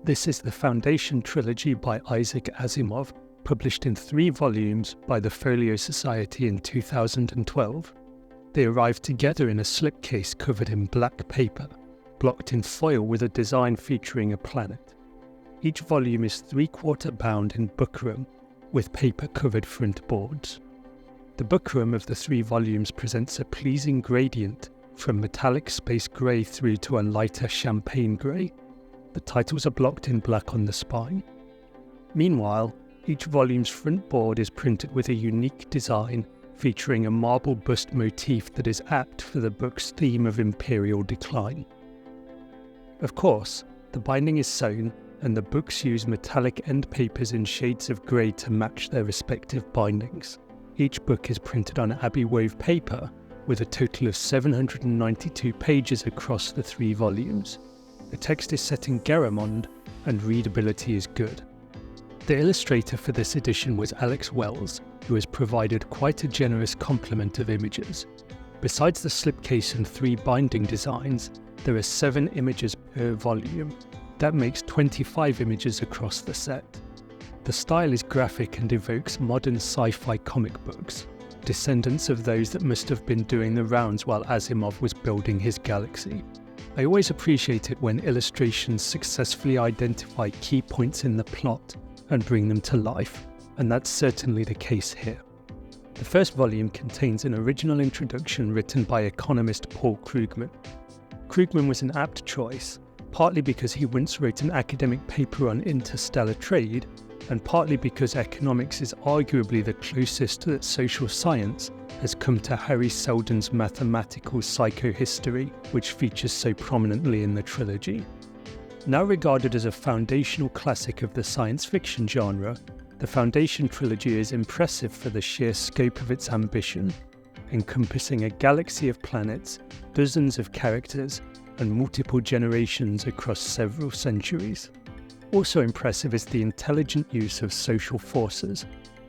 This is the Foundation Trilogy by Isaac Asimov, published in 3 volumes by the Folio Society in 2012. They arrived together in a slipcase covered in black paper, blocked in foil with a design featuring a planet. Each volume is 3/4 bound in buckram, with paper-covered front boards. The buckram of the 3 volumes presents a pleasing gradient from metallic space grey through to a lighter champagne grey. The titles are blocked in black on the spine. Meanwhile, each volume's front board is printed with a unique design featuring a marble bust motif that is apt for the book's theme of imperial decline. Of course, the binding is sewn, and the books use metallic end papers in shades of grey to match their respective bindings. Each book is printed on Abbey wove paper, with a total of 792 pages across the 3 volumes. The text is set in Garamond, and readability is good. The illustrator for this edition was Alex Wells, who has provided quite a generous complement of images. Besides the slipcase and 3 binding designs, there are 7 images per volume. That makes 25 images across the set. The style is graphic and evokes modern sci-fi comic books, descendants of those that must have been doing the rounds while Asimov was building his galaxy. I always appreciate it when illustrations successfully identify key points in the plot and bring them to life, and that's certainly the case here. The first volume contains an original introduction written by economist Paul Krugman. Krugman was an apt choice, partly because he once wrote an academic paper on interstellar trade, and partly because economics is arguably the closest that social science has come to Harry Seldon's mathematical psychohistory, which features so prominently in the trilogy. Now regarded as a foundational classic of the science fiction genre, the Foundation Trilogy is impressive for the sheer scope of its ambition, encompassing a galaxy of planets, dozens of characters, and multiple generations across several centuries. Also impressive is the intelligent use of social forces,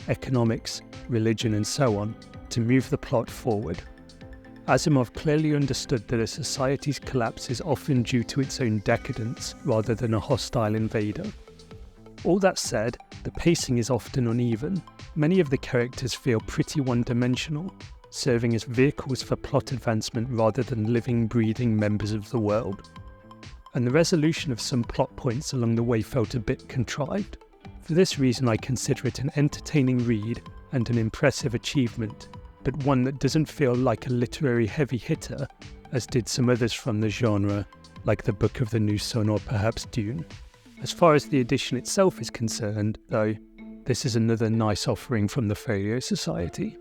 economics, religion, and so on, to move the plot forward. Asimov clearly understood that a society's collapse is often due to its own decadence rather than a hostile invader. All that said, the pacing is often uneven. Many of the characters feel pretty one-dimensional, serving as vehicles for plot advancement rather than living, breathing members of the world. And the resolution of some plot points along the way felt a bit contrived. For this reason, I consider it an entertaining read and an impressive achievement, but one that doesn't feel like a literary heavy hitter, as did some others from the genre, like The Book of the New Sun or perhaps Dune. As far as the edition itself is concerned, though, this is another nice offering from the Folio Society.